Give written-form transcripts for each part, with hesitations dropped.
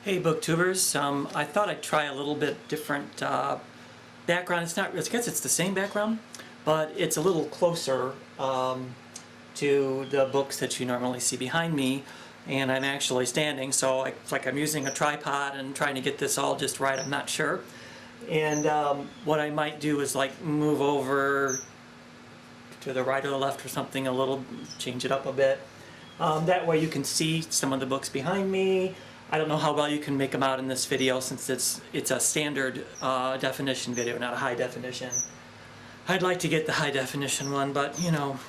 Hey booktubers, I thought I'd try a little bit different background. It's not, I guess it's the same background, but it's a little closer to the books that you normally see behind me, and I'm actually standing, so it's like I'm using a tripod and trying to get this all just right. I'm not sure. And what I might do is like move over to the right or the left or something a little, change it up a bit. That way you can see some of the books behind me. I don't know how well you can make them out in this video since it's a standard definition video, not a high definition. I'd like to get the high definition one, but you know,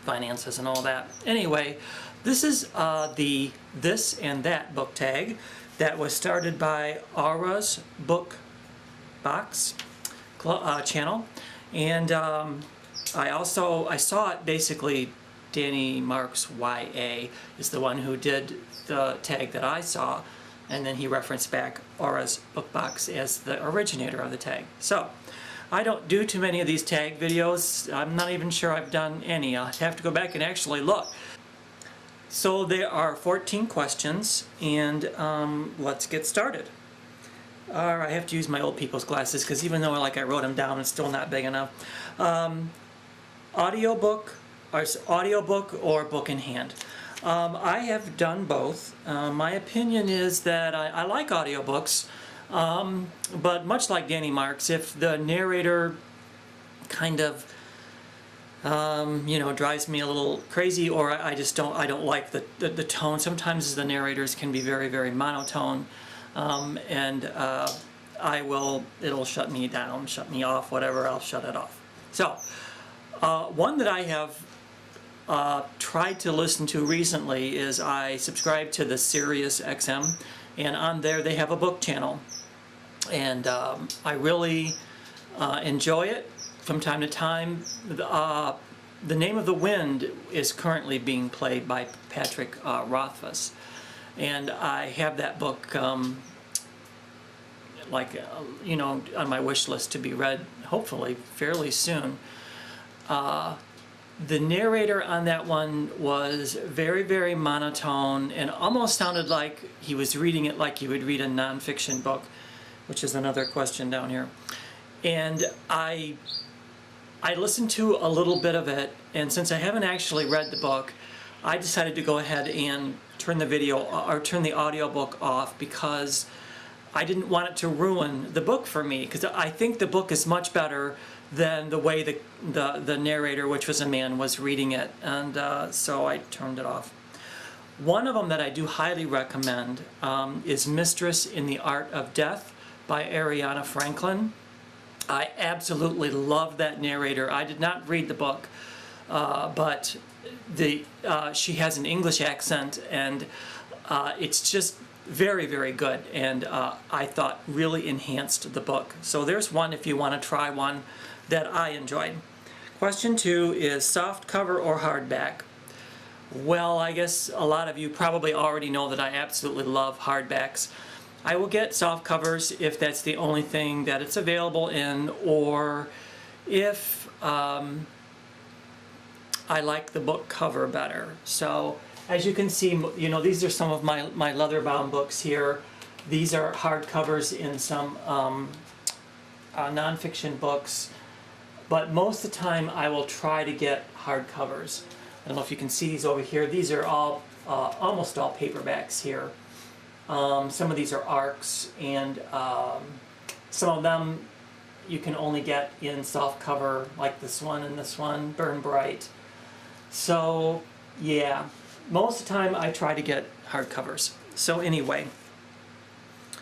finances and all that. Anyway, this is the This and That book tag that was started by AurasBookBox channel, and I saw it basically. DannyMarksYA is the one who did the tag that I saw, and then he referenced back AurasBookBox as the originator of the tag. So I don't do too many of these tag videos. I'm not even sure I've done any. I'll have to go back and actually look. So there are 14 questions, and let's get started. I have to use my old people's glasses because even though I wrote them down, it's still not big enough. Audiobook or book in hand. I have done both. My opinion is that I like audiobooks, but much like Danny Marks, if the narrator kind of you know, drives me a little crazy, or I don't like the tone. Sometimes the narrators can be very, very monotone, and it'll shut me down, shut me off, whatever. I'll shut it off. So one that I have tried to listen to recently is I subscribe to the Sirius XM, and on there they have a book channel, and I really enjoy it from time to time. The Name of the Wind is currently being played by Patrick Rothfuss, and I have that book you know, on my wish list to be read hopefully fairly soon. The narrator on that one was very, very monotone and almost sounded like he was reading it like you would read a nonfiction book, which is another question down here. And I listened to a little bit of it, and since I haven't actually read the book, I decided to go ahead and turn the audiobook off because I didn't want it to ruin the book for me, because I think the book is much better than the way the narrator, which was a man, was reading it, and so I turned it off. One of them that I do highly recommend is Mistress in the Art of Death by Ariana Franklin. I absolutely love that narrator. I did not read the book, but she has an English accent, and it's just very, very good, and I thought really enhanced the book. So there's one if you want to try one that I enjoyed. Question 2 is soft cover or hardback. Well, I guess a lot of you probably already know that I absolutely love hardbacks. I will get soft covers if that's the only thing that it's available in, or if I like the book cover better. So as you can see, you know, these are some of my leather-bound books here. These are hardcovers in some nonfiction books, but most of the time I will try to get hardcovers. I don't know if you can see these over here. These are all almost all paperbacks here. Some of these are ARCs, and some of them you can only get in soft cover, like this one and this one, Burn Bright. So yeah, most of the time I try to get hardcovers. So anyway,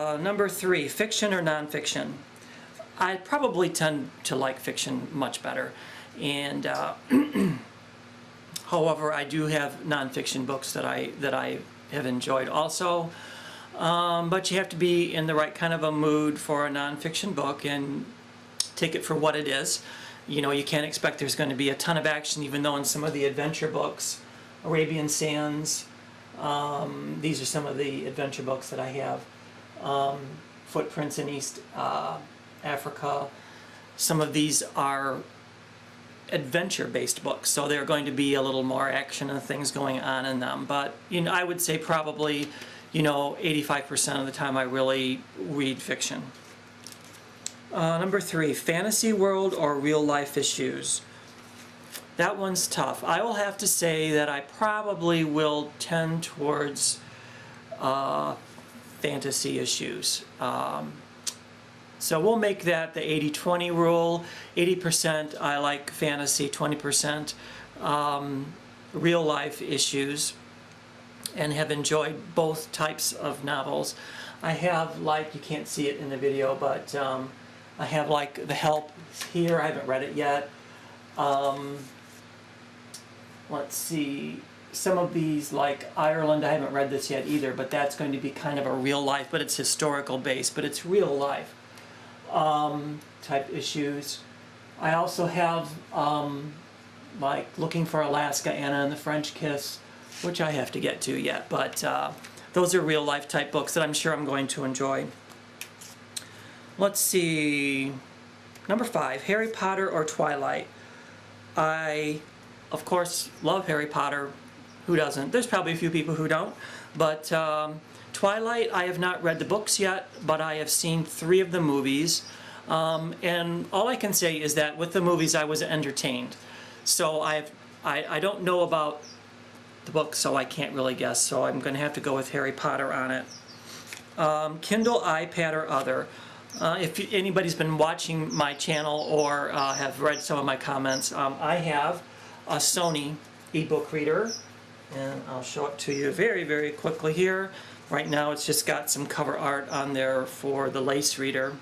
number 3, fiction or nonfiction. I probably tend to like fiction much better, and however, I do have nonfiction books that I have enjoyed also. But you have to be in the right kind of a mood for a nonfiction book and take it for what it is. You know, you can't expect there's going to be a ton of action, even though in some of the adventure books, Arabian Sands, these are some of the adventure books that I have. Footprints in East Africa. Some of these are adventure-based books, so they're going to be a little more action and things going on in them. But you know, I would say probably 85% of the time I really read fiction. Number 3, fantasy world or real life issues. That one's tough. I will have to say that I probably will tend towards fantasy issues. So we'll make that the 80-20 rule. 80% I like fantasy, 20% real life issues, and have enjoyed both types of novels. I have, like, you can't see it in the video, but I have, like, The Help here. I haven't read it yet. Let's see, some of these, like Ireland, I haven't read this yet either, but that's going to be kind of a real life, but it's historical based, but it's real life type issues. I also have like Looking for Alaska, Anna and the French Kiss, which I have to get to yet, but those are real life type books that I'm sure I'm going to enjoy. Let's see, number 5, Harry Potter or Twilight. I, of course, love Harry Potter. Who doesn't? There's probably a few people who don't, but Twilight, I have not read the books yet, but I have seen 3 of the movies, and all I can say is that with the movies I was entertained. So I don't know about the book, so I can't really guess, so I'm going to have to go with Harry Potter on it. Kindle, iPad, or other. If anybody's been watching my channel or have read some of my comments, I have a Sony ebook reader, and I'll show it to you very, very quickly here. Right now it's just got some cover art on there for the lace reader.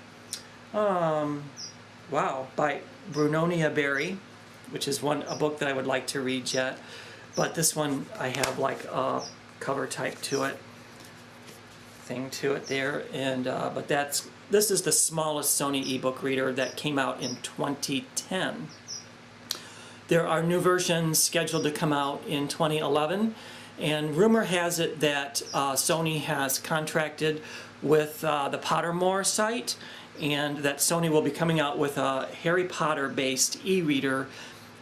Wow, by Brunonia Berry, which is a book that I would like to read yet. But this one, I have like a cover type to it, thing to it there, and but this is the smallest Sony ebook reader that came out in 2010. There are new versions scheduled to come out in 2011, and rumor has it that Sony has contracted with the Pottermore site, and that Sony will be coming out with a Harry Potter based e-reader.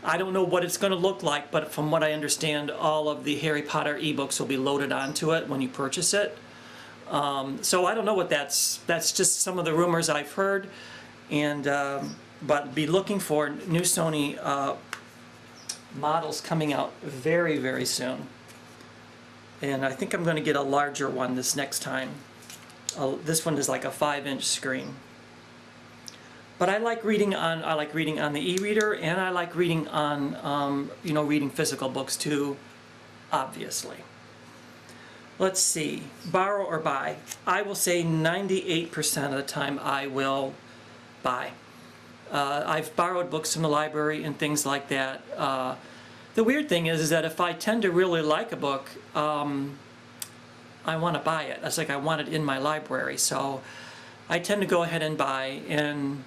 I don't know what it's going to look like, but from what I understand, all of the Harry Potter ebooks will be loaded onto it when you purchase it. So I don't know what that's just some of the rumors I've heard, and but be looking for new Sony models coming out very, very soon. And I think I'm going to get a larger one this next time. This one is like a 5-inch screen. But I like reading on the e-reader, and I like reading on reading physical books too, obviously. Let's see, borrow or buy. I will say 98% of the time I will buy. I've borrowed books from the library and things like that. The weird thing is that if I tend to really like a book, I want to buy it. It's like I want it in my library, so I tend to go ahead and buy. And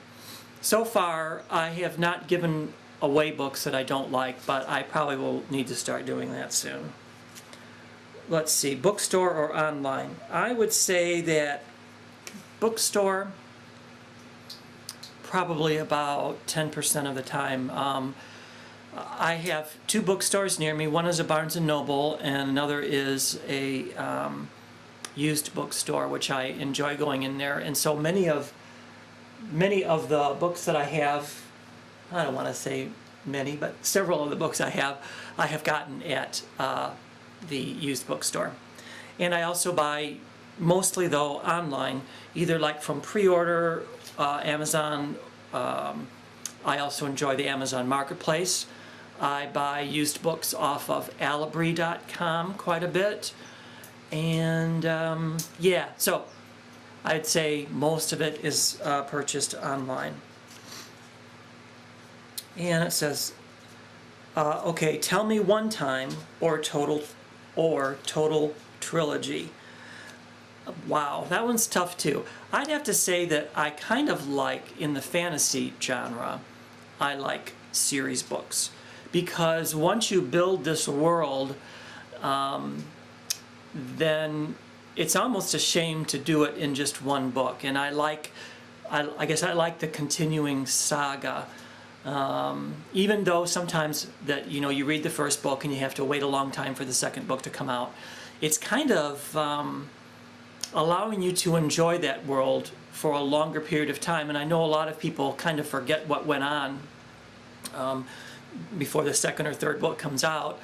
so far, I have not given away books that I don't like, but I probably will need to start doing that soon. Let's see, bookstore or online. I would say that bookstore, probably about 10% of the time. I have 2 bookstores near me. One is a Barnes & Noble, and another is a used bookstore, which I enjoy going in there. And so many of the books that I have, I don't want to say many, but several of the books I have gotten at the used bookstore. And I also buy, mostly though, online, either like from pre-order, Amazon. I also enjoy the Amazon Marketplace. I buy used books off of Alibri.com quite a bit. And yeah, so I'd say most of it is purchased online. And it says, okay, tell me one time or total trilogy. Wow, that one's tough too. I'd have to say that I kind of like, in the fantasy genre, I like series books. Because once you build this world, then it's almost a shame to do it in just one book. And I guess I like the continuing saga. Even though sometimes that you read the first book and you have to wait a long time for the second book to come out. It's kind of allowing you to enjoy that world for a longer period of time. And I know a lot of people kind of forget what went on before the second or third book comes out.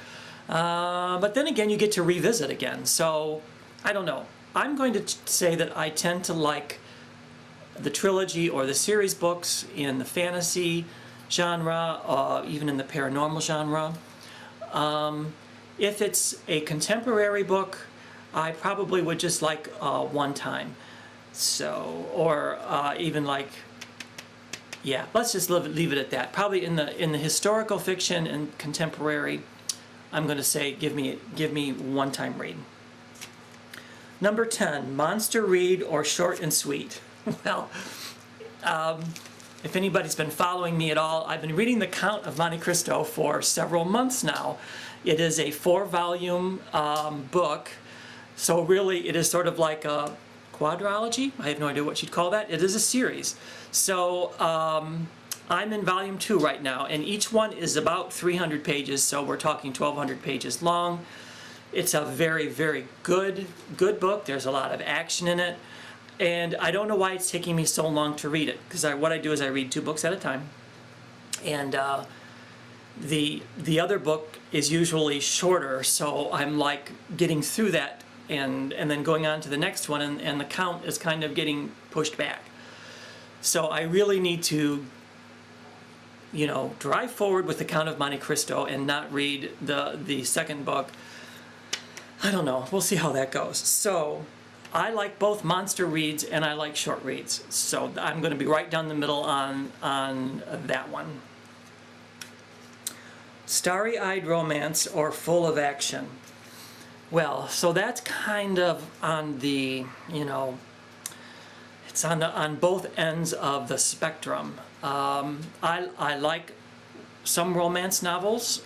But then again, you get to revisit again. So I don't know. I'm going to say that I tend to like the trilogy or the series books in the fantasy genre, even in the paranormal genre. If it's a contemporary book, I probably would just like one time. So, or even like, yeah, let's just leave it at that. Probably in the historical fiction and contemporary, I'm going to say give me one time read. Number 10, monster read or short and sweet. Well, if anybody's been following me at all, I've been reading The Count of Monte Cristo for several months now. It is a 4-volume book, so really it is sort of like a quadrilogy. I have no idea what you'd call that. It is a series. So I'm in volume 2 right now, and each one is about 300 pages, so we're talking 1,200 pages long. It's a very, very good book. There's a lot of action in it, and I don't know why it's taking me so long to read it, because what I do is I read 2 books at a time, and the other book is usually shorter, so I'm like getting through that and then going on to the next one, and the count is kind of getting pushed back. So I really need to, you know, drive forward with The Count of Monte Cristo and not read the second book. I don't know. We'll see how that goes. So I like both monster reads and I like short reads. So I'm going to be right down the middle on that one. Starry-eyed romance or full of action. Well, so that's kind of on the, you know, it's on both ends of the spectrum. I like some romance novels,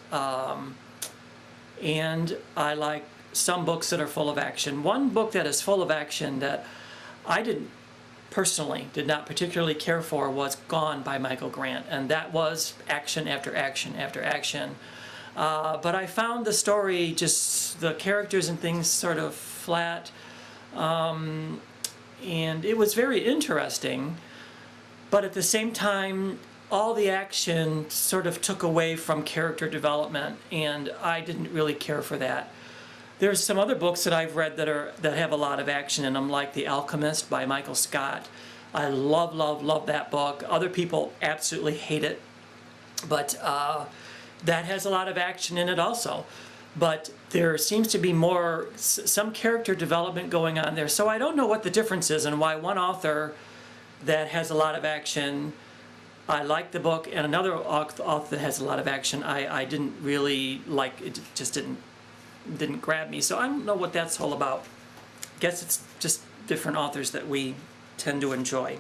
and I like some books that are full of action. One book that is full of action that I personally did not particularly care for was Gone by Michael Grant, and that was action after action after action. But I found the story, just the characters and things, sort of flat, and it was very interesting, but at the same time all the action sort of took away from character development, and I didn't really care for that. There's some other books that I've read that have a lot of action in them, like The Alchemist by Michael Scott. I love that book. Other people absolutely hate it, but that has a lot of action in it also. But there seems to be some character development going on there. So I don't know what the difference is and why one author that has a lot of action, I like the book, and another author that has a lot of action, I didn't really like. It just didn't grab me. So I don't know what that's all about. I guess it's just different authors that we tend to enjoy.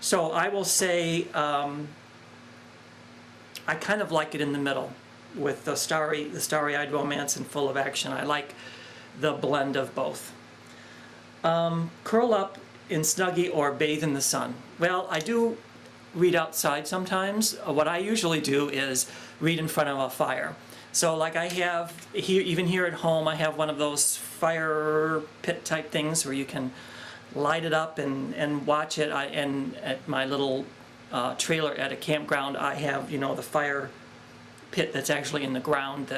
So I will say I kind of like it in the middle with the starry-eyed romance and full of action. I like the blend of both. Curl up in Snuggie or bathe in the sun. Well, I do read outside sometimes. What I usually do is read in front of a fire. So like I have here, even here at home, I have one of those fire pit type things where you can light it up and watch it. And at my little trailer at a campground, I have, you know, the fire pit that's actually in the ground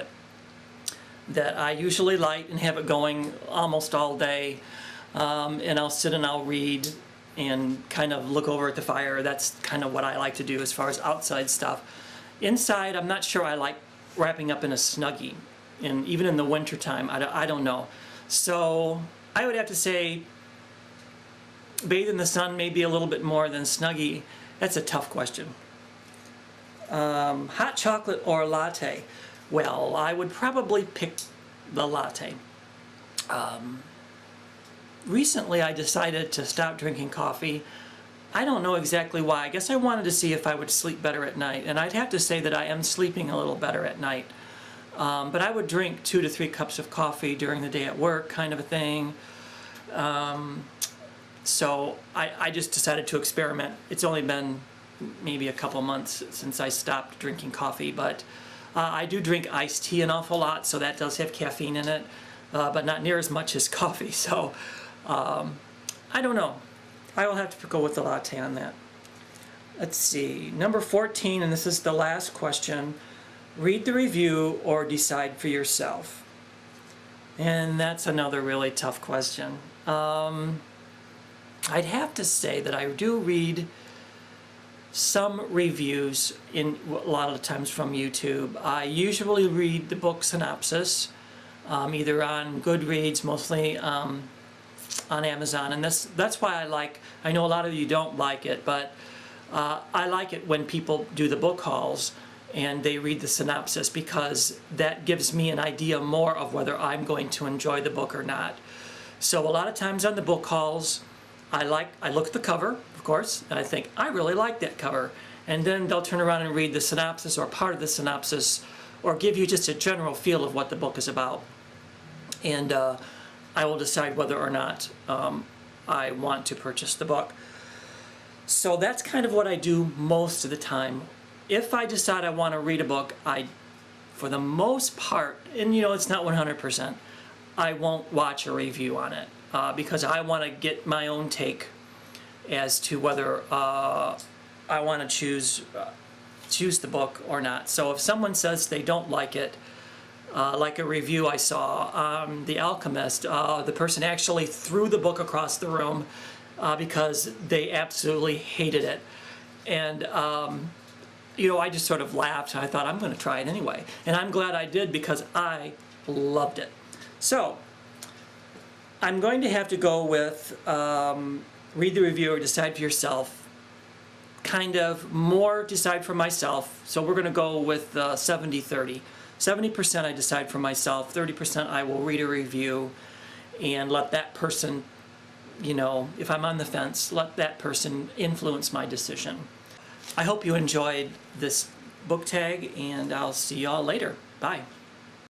that I usually light and have it going almost all day. And I'll sit and I'll read and kind of look over at the fire. That's kind of what I like to do as far as outside stuff. Inside, I'm not sure I like wrapping up in a Snuggie, and even in the wintertime, I don't know. So I would have to say bathe in the sun maybe a little bit more than Snuggie. That's a tough question. Hot chocolate or latte? Well, I would probably pick the latte. Recently I decided to stop drinking coffee. I don't know exactly why. I guess I wanted to see if I would sleep better at night, and I'd have to say that I am sleeping a little better at night. But I would drink 2 to 3 cups of coffee during the day at work, kind of a thing. So I just decided to experiment. It's only been maybe a couple months since I stopped drinking coffee, but I do drink iced tea an awful lot, so that does have caffeine in it, but not near as much as coffee. So I don't know. I will have to go with the latte on that. Let's see, number 14, and this is the last question. Read the review or decide for yourself. And that's another really tough question. I'd have to say that I do read some reviews a lot of the times from YouTube. I usually read the book synopsis, either on Goodreads, mostly on Amazon, and that's why I know a lot of you don't like it, but I like it when people do the book hauls and they read the synopsis, because that gives me an idea more of whether I'm going to enjoy the book or not. So a lot of times on the book hauls, I look at the cover, of course, and I think, I really like that cover. And then they'll turn around and read the synopsis or part of the synopsis, or give you just a general feel of what the book is about. And I will decide whether or not I want to purchase the book. So that's kind of what I do most of the time. If I decide I want to read a book, for the most part, and it's not 100%, I won't watch a review on it because I want to get my own take as to whether I want to choose the book or not. So if someone says they don't like it, like a review I saw, The Alchemist, the person actually threw the book across the room because they absolutely hated it. And I just sort of laughed. I thought, I'm going to try it anyway. And I'm glad I did, because I loved it. So I'm going to have to go with read the review or decide for yourself. Kind of more decide for myself. So we're going to go with 70-30. 70% I decide for myself, 30% I will read a review and let that person, if I'm on the fence, let that person influence my decision. I hope you enjoyed this book tag, and I'll see y'all later. Bye.